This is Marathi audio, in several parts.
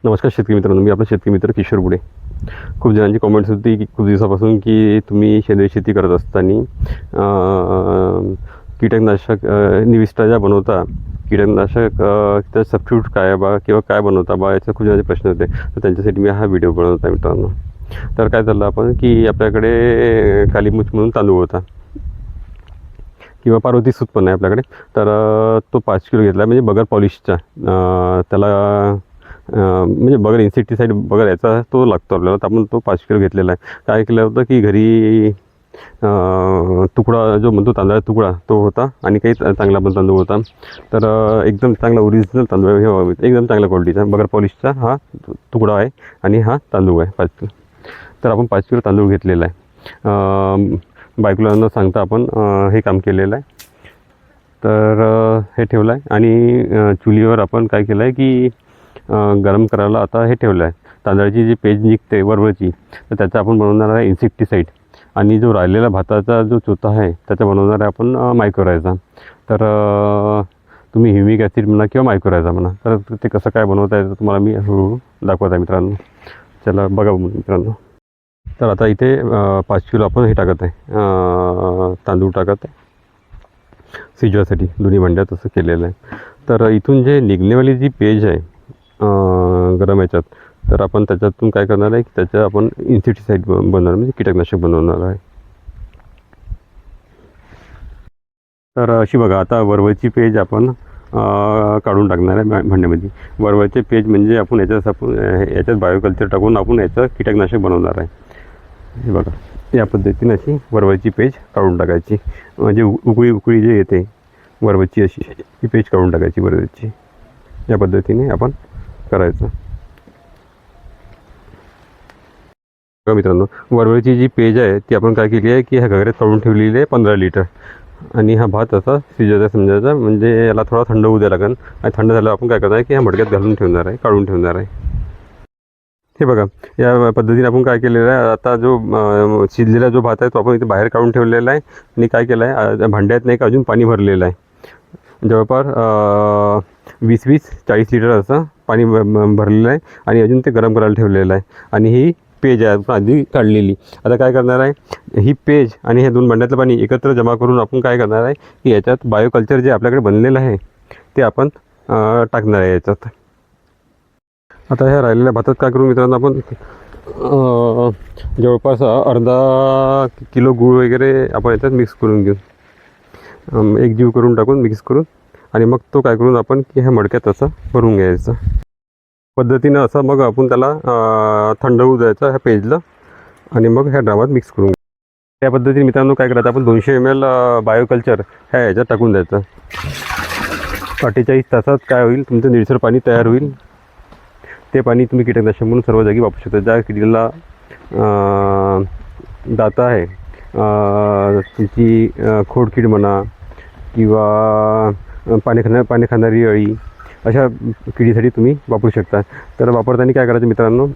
नमस्कार शेतकरी मित्रांनो, मी आपला शेतकरी मित्र किशोर बुडे. खूप जणांची कमेंट्स होती की खूप दिवसापासून की तुम्ही सेंद्रिय शेती करत असताना कीटकनाशक निविष्ठा ज्या बनवता, कीटकनाशक त्याचा सबस्टिट्यूट काय आहे बा किंवा काय बनवता बा, याचे खूप जणांचे प्रश्न होते. तर त्यांच्यासाठी मी हा व्हिडिओ बनवत आहे मित्रांनो. तर काय झालं आपण की आपल्याकडे कालीमुछ म्हणून तांदूळ होता किंवा पार्वती सूत पण आहे आपल्याकडे. तर तो 5 किलो घेतला, म्हणजे बगर पॉलिशचा. त्याला म्हणजे बगर इन्सेक्टिसाईड बगर याचा तो लागतो आपल्याला. तर आपण तो 5 किलो घेतलेला आहे. काय केलं होतं की घरी तुकडा जो म्हणतो तांदळाचा तुकडा तो होता आणि काही चांगला पण तांदूळ होता. तर एकदम चांगला ओरिजिनल तांदूळ हे एकदम चांगल्या क्वालिटीचा बगर पॉलिशचा हा तुकडा आहे आणि हा तांदूळ आहे 5 किलो. तर आपण 5 किलो तांदूळ घेतलेला आहे. बायकोला न सांगता आपण हे काम केलेलं आहे. तर हे ठेवलं आहे आणि चुलीवर आपण काय केलं आहे की गरम करायला आता हे ठेवलं आहे. तांदळाची जी पेज निघते वरवरची, तर त्याचा आपण बनवणार आहे इन्सेक्टिसाईड. आणि जो राहिलेला भाताचा जो चोथा आहे त्याचा बनवणार आहे आपण मायक्रोरायझा. तर तुम्ही ह्युमिक ॲसिड म्हणा किंवा मायक्रोरायझा म्हणा. तर ते कसं काय बनवता येतं तुम्हाला मी हळूहळू दाखवत आहे मित्रांनो. चला बघा मित्रांनो. तर आता इथे 5 किलो आपण हे टाकत आहे, तांदूळ टाकत आहे शिजवायसाठी. दोन्ही भांड्यात असं केलेलं आहे. तर इथून जे निघणेवाली जी पेज आहे गरम याच्यात, तर आपण त्याच्यातून काय करणार आहे की त्याचं आपण इन्सेक्टिसाईड बनवणार, म्हणजे कीटकनाशक बनवणार आहे. तर अशी बघा, आता वरवरची पेज आपण काढून टाकणार आहे भांड्यामध्ये. वरवरचे पेज म्हणजे आपण याच्यात बायोकल्चर टाकून आपण याचं कीटकनाशक बनवणार आहे. हे बघा, या पद्धतीने अशी वरवरची पेज काढून टाकायची. म्हणजे उकळी जे येते वरवरची अशी ही पेज काढून टाकायची वरवरची. या पद्धतीने आपण करायचं. बघा मित्रांनो, वरवरची जी पेज आहे ती आपण काय केली आहे की ह्या घगऱ्यात काढून ठेवलेली आहे 15 लिटर. आणि हा भात असा शिजायचा समजायचा, म्हणजे याला थोडा थंड होऊ द्या लागेल. आणि थंड झाल्यावर आपण काय करणार आहे की ह्या मडक्यात घालून ठेवणार आहे, काढून ठेवणार आहे. हे बघा, या पद्धतीने आपण काय केलेलं आहे, आता जो शिजलेला जो भात आहे तो आपण इथे बाहेर काढून ठेवलेला आहे. आणि काय केलं आहे, भांड्यात नाही का अजून पाणी भरलेलं आहे. जवळपास 20-40 लिटर असं पाणी भरलेलं आहे. आणि अजून ते गरम करायला ठेवलेलं आहे. आणि ही पेज आहे आपण आधी काढलेली. आता काय करणार आहे, ही पेज आणि हे 2 भांड्यातलं पाणी एकत्र जमा करून आपण काय करणार आहे की याच्यात बायोकल्चर जे आपल्याकडे बनलेलं आहे ते आपण टाकणार आहे याच्यात. आता ह्या राहिलेल्या भातात काय करू मित्रांनो, आपण जवळपास अर्धा किलो गूळ वगैरे आपण याच्यात मिक्स करून घेऊ. एकजीव करून टाकून मिक्स करून, आणि मग तो काय करून आपण की ह्या मडक्यात असं भरून घ्यायचं पद्धतीनं. असं मग आपण त्याला थंड होऊ द्यायचं ह्या पेजला, आणि मग ह्या ड्रामात मिक्स करून. त्या पद्धतीने मित्रांनो काय करायचं, आपण 200 ml बायोकल्चर ह्या ह्याच्यात टाकून द्यायचं. 48 तासात काय होईल, तुमचं निळसर पाणी तयार होईल. ते पाणी तुम्ही कीटकनाशक म्हणून सर्व जागी वापरू शकता. ज्या किडीला दाता आहे, तिची खोडकीड म्हणा किंवा पाणी खाणारी अळी, अशा किडीसाठी तुम्ही वापरू शकता. तर वापरताना काय करायचं मित्रांनो,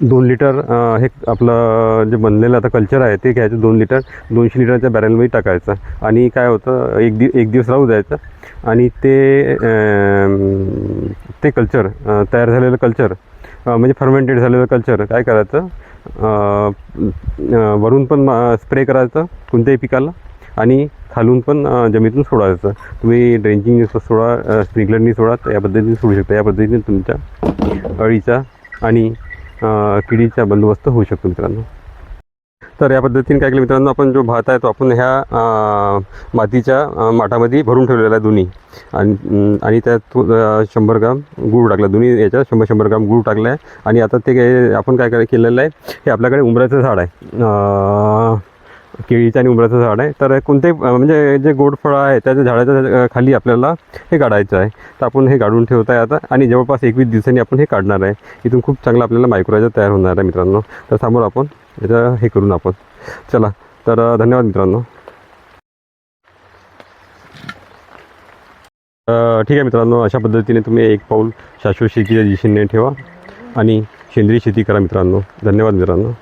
2 लिटर हे आपलं जे बनलेलं आता कल्चर आहे ते घ्यायचं. 2 लिटर 200 लिटरच्या बॅरलमध्ये टाकायचं. आणि काय होतं, एक दिवस राहू द्यायचं. आणि ते कल्चर तयार झालेलं कल्चर, म्हणजे फर्मेंटेड झालेलं कल्चर काय करायचं, वरून पण स्प्रे करायचं कोणत्याही पिकाला, आणि खालून पण जमिनीतून सोडायचं. तुम्ही ड्रेंचिंग सोडा, स्प्रिंकलरनी सोडा, या पद्धतीने सोडू शकता. या पद्धतीने तुमच्या अळीचा आणि किडीचा बंदोबस्त होऊ शकतो मित्रांनो. तर या पद्धतीने काय केलं मित्रांनो, आपण जो भात आहे तो आपण ह्या मातीच्या माठामध्ये भरून ठेवलेला आहे दोन्ही. आणि त्यात 100 ग्राम गूळ टाकला. दोन्ही याच्यात 100 ग्राम गूळ टाकला आहे. आणि आता ते आपण काय केलेलं आहे, हे आपल्याकडे उंबराचं झाड आहे, केळीचं आणि उंबराचं झाड आहे. तर कोणतेही म्हणजे जे गोड फळं आहे त्याच्या झाडाच्या खाली आपल्याला हे काढायचं आहे. तर आपण हे काढून ठेवत आहे आता, आणि जवळपास 21 दिवसांनी आपण हे काढणार आहे. इथून खूप चांगला आपल्याला मायक्रोरायझा तयार होणार आहे मित्रांनो. तर समोर आपण याचं हे करून आपण. चला, तर धन्यवाद मित्रांनो. ठीक आहे मित्रांनो, अशा पद्धतीने तुम्ही एक पाऊल शाश्वत शेतीच्या दिशेने ठेवा आणि सेंद्रिय शेती करा मित्रांनो. धन्यवाद मित्रांनो.